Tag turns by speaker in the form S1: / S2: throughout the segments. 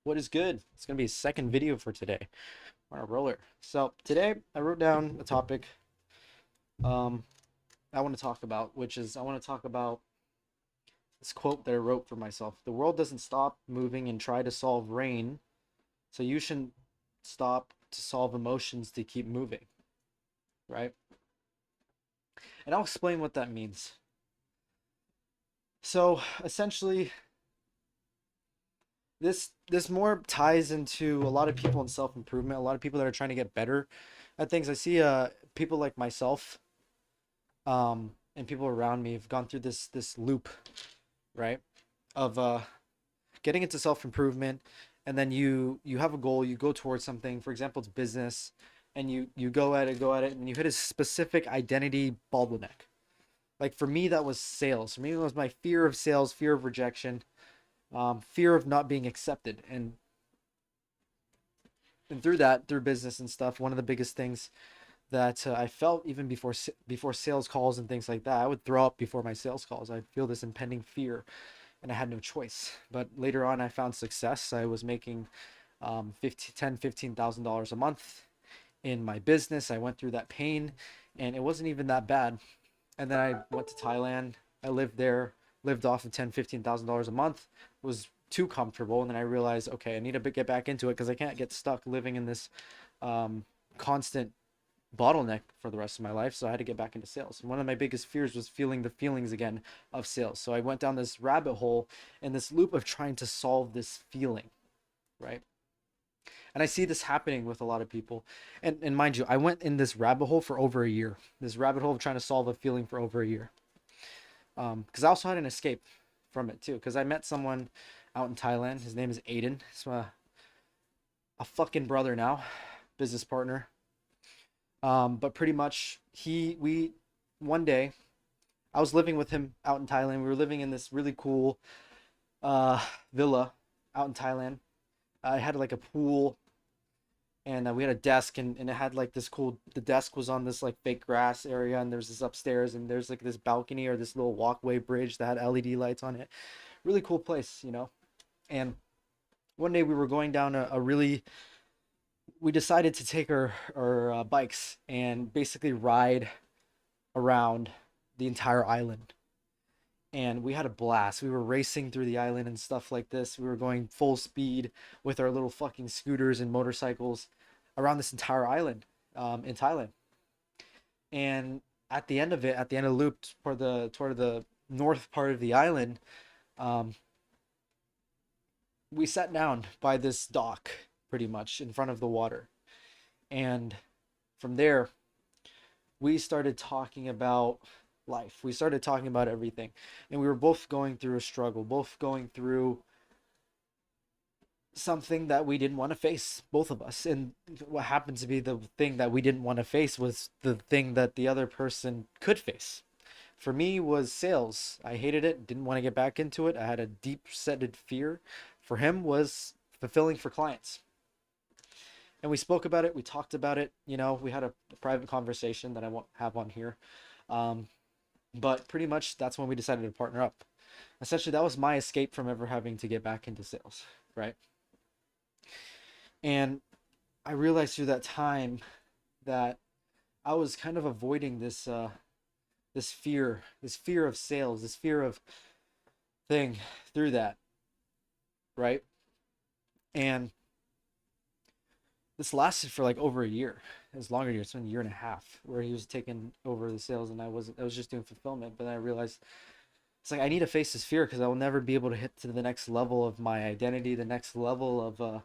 S1: What is good? It's gonna be a second video for today. On a roller. So today I wrote down a topic um I want to talk about, which is I want to talk about this quote that I wrote for myself. The world doesn't stop moving and try to solve rain, so you shouldn't stop to solve emotions to keep moving, right? And I'll explain what that means. So essentially this more ties into a lot of people in self-improvement, a lot of people that are trying to get better at things. I see people like myself and people around me have gone through this loop, right? Of getting into self-improvement, and then you have a goal, you go towards something. For example, it's business, and you go at it, and you hit a specific identity bottleneck. Like for me, that was sales. For me, it was my fear of sales, fear of rejection, fear of not being accepted, and through that, through business and stuff, one of the biggest things that I felt even before sales calls and things like that. I would throw up before my sales calls. I'd feel this impending fear, and I had no choice. But later on, I found success. I was making 15,000 $10,000 a month in my business. I went through that pain, and it wasn't even that bad. And then I went to Thailand. I lived there, lived off of $15,000 a month. Was too comfortable, and then I realized, okay, I need to get back into it because I can't get stuck living in this constant bottleneck for the rest of my life. So I had to get back into sales. And one of my biggest fears was feeling the feelings again of sales. So I went down this rabbit hole and this loop of trying to solve this feeling, right? And I see this happening with a lot of people. And mind you, I went in this rabbit hole for over a year. This rabbit hole of trying to solve a feeling for over a year. Because I also had an escape from it too. Because I met someone out in Thailand. His name is Aiden. He's a fucking brother now, business partner. But pretty much we one day I was living with him out in Thailand. We were living in this really cool uh villa out in Thailand. I had like a pool, and we had a desk, and it had like this cool, the desk was on this like fake grass area, and there's this upstairs, and there's like this balcony or this little walkway bridge that had LED lights on it. Really cool place. And one day we were going down a really we decided to take our bikes and basically ride around the entire island. And we had a blast. We were racing through the island and stuff like this. We were going full speed with our little fucking scooters and motorcycles around this entire island in Thailand. And at the end of it, at the end of the loop, toward the north part of the island, um, we sat down by this dock, pretty much in front of the water. And from there, we started talking about life. We started talking about everything. And we were both going through a struggle, both going through something that we didn't want to face, both of us. And what happened to be the thing that we didn't want to face was the thing that the other person could face. For me was sales. I hated it, didn't want to get back into it. I had a deep seated fear. For him was fulfilling for clients. And we spoke about it, we talked about it, we had a private conversation that I won't have on here. Um, but pretty much that's when we decided to partner up. Essentially, that was my escape from ever having to get back into sales, right? And I realized through that time that I was kind of avoiding this fear of sales, this fear of thing through that, right? And this lasted for like over a year. It was longer year. It's been a year and a half where he was taking over the sales, and I was just doing fulfillment. But then I realized it's like I need to face this fear because I will never be able to hit to the next level of my identity, the next level of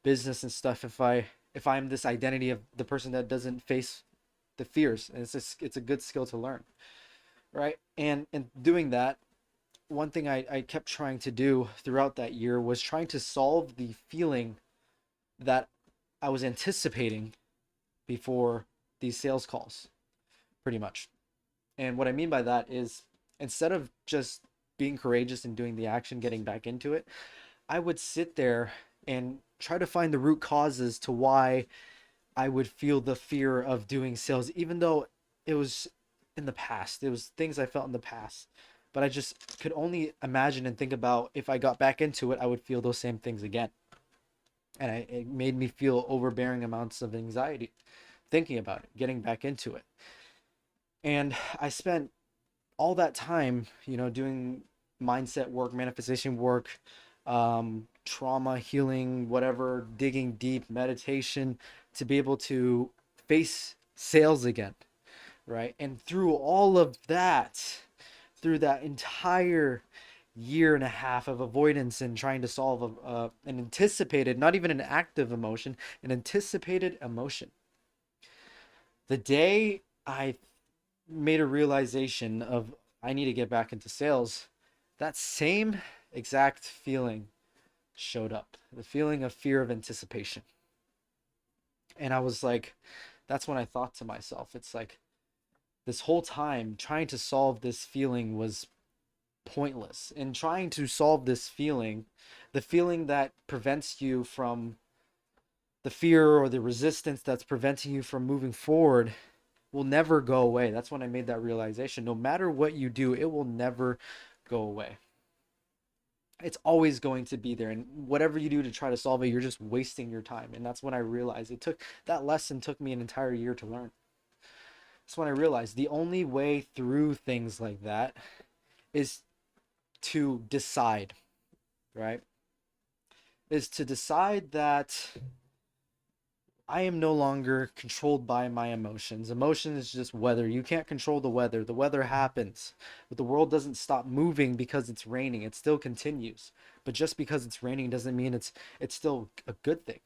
S1: business and stuff if I'm this identity of the person that doesn't face the fears. And it's a good skill to learn, right? And doing that, one thing I kept trying to do throughout that year was trying to solve the feeling that I was anticipating before these sales calls, pretty much. And what I mean by that is instead of just being courageous and doing the action, getting back into it, I would sit there and try to find the root causes to why I would feel the fear of doing sales, even though it was in the past. It was things I felt in the past. But I just could only imagine and think about if I got back into it, I would feel those same things again. And it made me feel overbearing amounts of anxiety thinking about it, getting back into it. And I spent all that time, doing mindset work, manifestation work, trauma healing, whatever, digging deep, meditation, to be able to face sales again, right? And through all of that, through that entire year and a half of avoidance and trying to solve an anticipated, not even an active emotion, an anticipated emotion. The day I made a realization of I need to get back into sales, that same exact feeling showed up. The feeling of fear of anticipation. And I was like, that's when I thought to myself, it's like this whole time trying to solve this feeling was pointless. And trying to solve this feeling, the feeling that prevents you from the fear or the resistance that's preventing you from moving forward, will never go away. That's when I made that realization. No matter what you do, it will never go away. It's always going to be there. And whatever you do to try to solve it, you're just wasting your time. And that's when I realized that lesson took me an entire year to learn. That's when I realized the only way through things like that is to decide, right? Is to decide that I am no longer controlled by my emotions. Emotion is just weather. You can't control the weather. The weather happens. But the world doesn't stop moving because it's raining. It still continues. But just because it's raining doesn't mean it's still a good thing.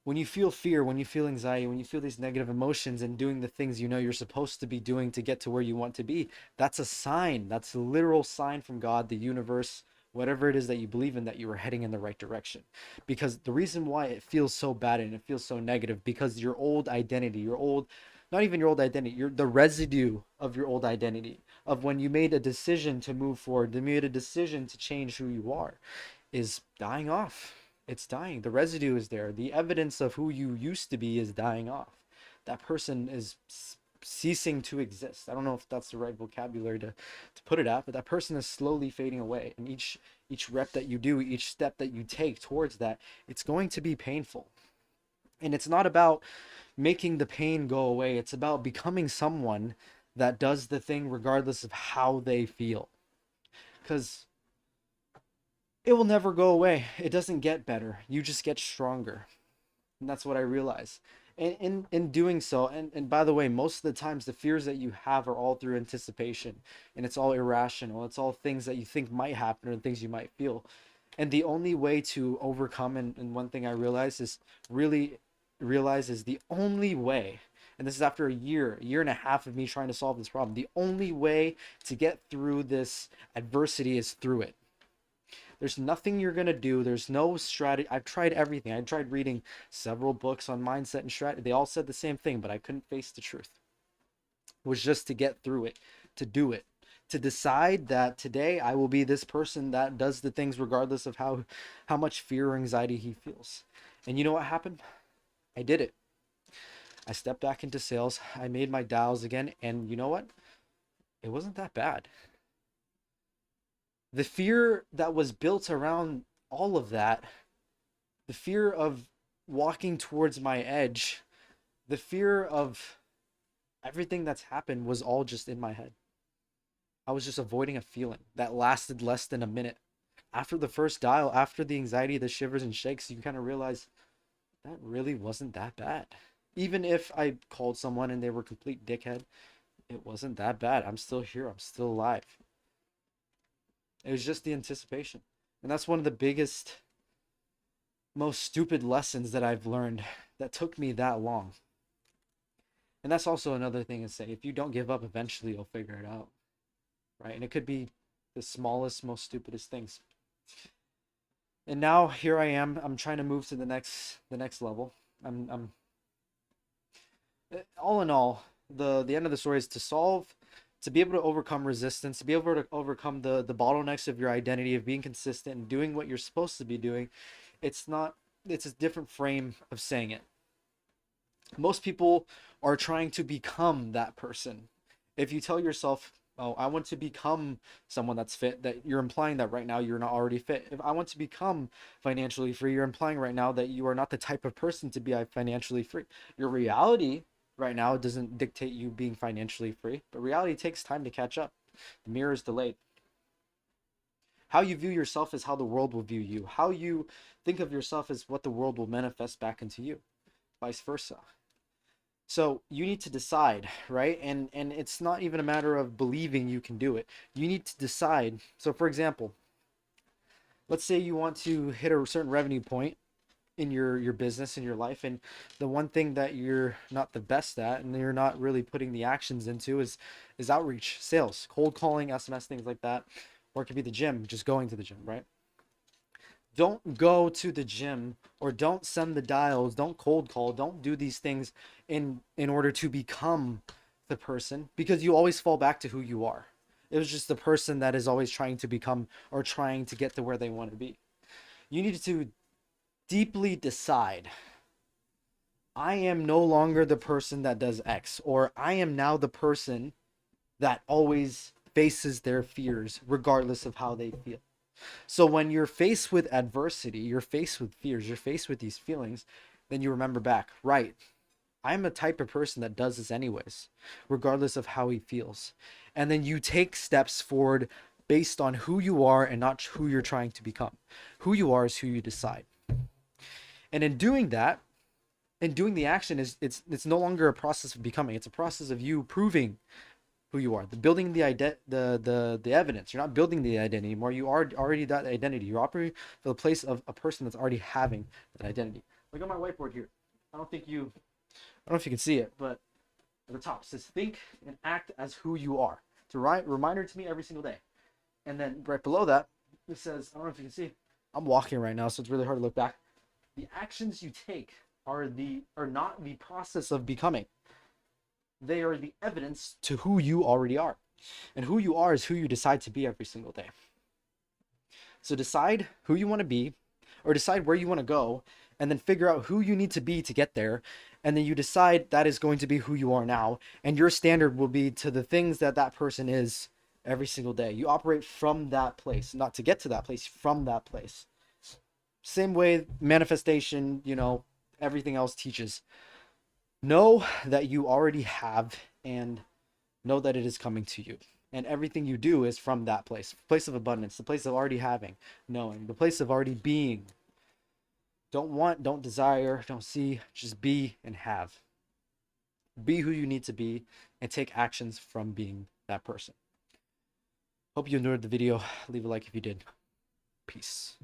S1: When you feel fear, when you feel anxiety, when you feel these negative emotions and doing the things you know you're supposed to be doing to get to where you want to be, that's a sign. That's a literal sign from God, the universe, whatever it is that you believe in, that you are heading in the right direction. Because the reason why it feels so bad and it feels so negative, because your old identity, not even your old identity, the residue of your old identity, of when you made a decision to move forward, you made a decision to change who you are, is dying off. It's dying. The residue is there. The evidence of who you used to be is dying off. That person is ceasing to exist. I don't know if that's the right vocabulary to put it at, but that person is slowly fading away. And each rep that you do, each step that you take towards that, it's going to be painful. And it's not about making the pain go away. It's about becoming someone that does the thing regardless of how they feel. Because it will never go away. It doesn't get better. You just get stronger. And that's what I realized. And in doing so, and by the way, most of the times the fears that you have are all through anticipation, and it's all irrational. It's all things that you think might happen or things you might feel. And the only way to overcome, and one thing I realized is really realize is the only way, and this is after a year and a half of me trying to solve this problem, the only way to get through this adversity is through it. There's nothing you're going to do. There's no strategy. I've tried everything. I tried reading several books on mindset and strategy. They all said the same thing, but I couldn't face the truth. It was just to get through it, to do it, to decide that today I will be this person that does the things regardless of how much fear or anxiety he feels. And you know what happened? I did it. I stepped back into sales. I made my dials again, and you know what? It wasn't that bad. The fear that was built around all of that, the fear of walking towards my edge, the fear of everything that's happened was all just in my head. I was just avoiding a feeling that lasted less than a minute. After the first dial, after the anxiety, the shivers and shakes, you kind of realize that really wasn't that bad. Even if I called someone and they were a complete dickhead, it wasn't that bad. I'm still here. I'm still alive. It was just the anticipation. And that's one of the biggest, most stupid lessons that I've learned that took me that long. And that's also another thing to say. If you don't give up, eventually you'll figure it out. Right? And it could be the smallest, most stupidest things. And now here I am. I'm trying to move to the next level. I'm all in all, the end of the story is to be able to overcome resistance, to be able to overcome the bottlenecks of your identity, of being consistent and doing what you're supposed to be doing. It's not, it's a different frame of saying it. Most people are trying to become that person. If you tell yourself, Oh, I want to become someone that's fit, that you're implying that right now you're not already fit. If I want to become financially free, you're implying right now that you are not the type of person to be financially free. Your reality right now doesn't dictate you being financially free, but reality takes time to catch up. The mirror is delayed. How you view yourself is how the world will view you. How you think of yourself is what the world will manifest back into you, vice versa. So you need to decide, right? And it's not even a matter of believing you can do it. You need to decide. So for example, let's say you want to hit a certain revenue point in your business, in your life, and the one thing that you're not the best at and you're not really putting the actions into is outreach, sales, cold calling, SMS, things like that. Or it could be the gym, just going to the gym, right? Don't go to the gym, or don't send the dials, don't cold call, don't do these things in order to become the person, because you always fall back to who you are. It was just the person that is always trying to become or trying to get to where they want to be. You need to deeply decide, I am no longer the person that does X, or I am now the person that always faces their fears regardless of how they feel. So when you're faced with adversity, you're faced with fears, you're faced with these feelings, then you remember back, right? I'm a type of person that does this anyways, regardless of how he feels. And then you take steps forward based on who you are and not who you're trying to become. Who you are is who you decide. And in doing that, in doing the action, is it's no longer a process of becoming. It's a process of you proving who you are, the building the evidence. You're not building the identity anymore. You are already that identity. You're operating for the place of a person that's already having that identity. Look at my whiteboard here. I don't know if you can see it, but at the top it says think and act as who you are. It's a reminder to me every single day. And then right below that it says, I don't know if you can see, I'm walking right now, so it's really hard to look back. The actions you take are not the process of becoming. They are the evidence to who you already are. And who you are is who you decide to be every single day. So decide who you want to be, or decide where you want to go, and then figure out who you need to be to get there. And then you decide that is going to be who you are now. And your standard will be to the things that that person is every single day. You operate from that place, not to get to that place, from that place. Same way manifestation, everything else teaches. Know that you already have, and know that it is coming to you. And everything you do is from that place of abundance, the place of already having, knowing, the place of already being. Don't want, don't desire, don't see, just be and have. Be who you need to be and take actions from being that person. Hope you enjoyed the video. Leave a like if you did. Peace.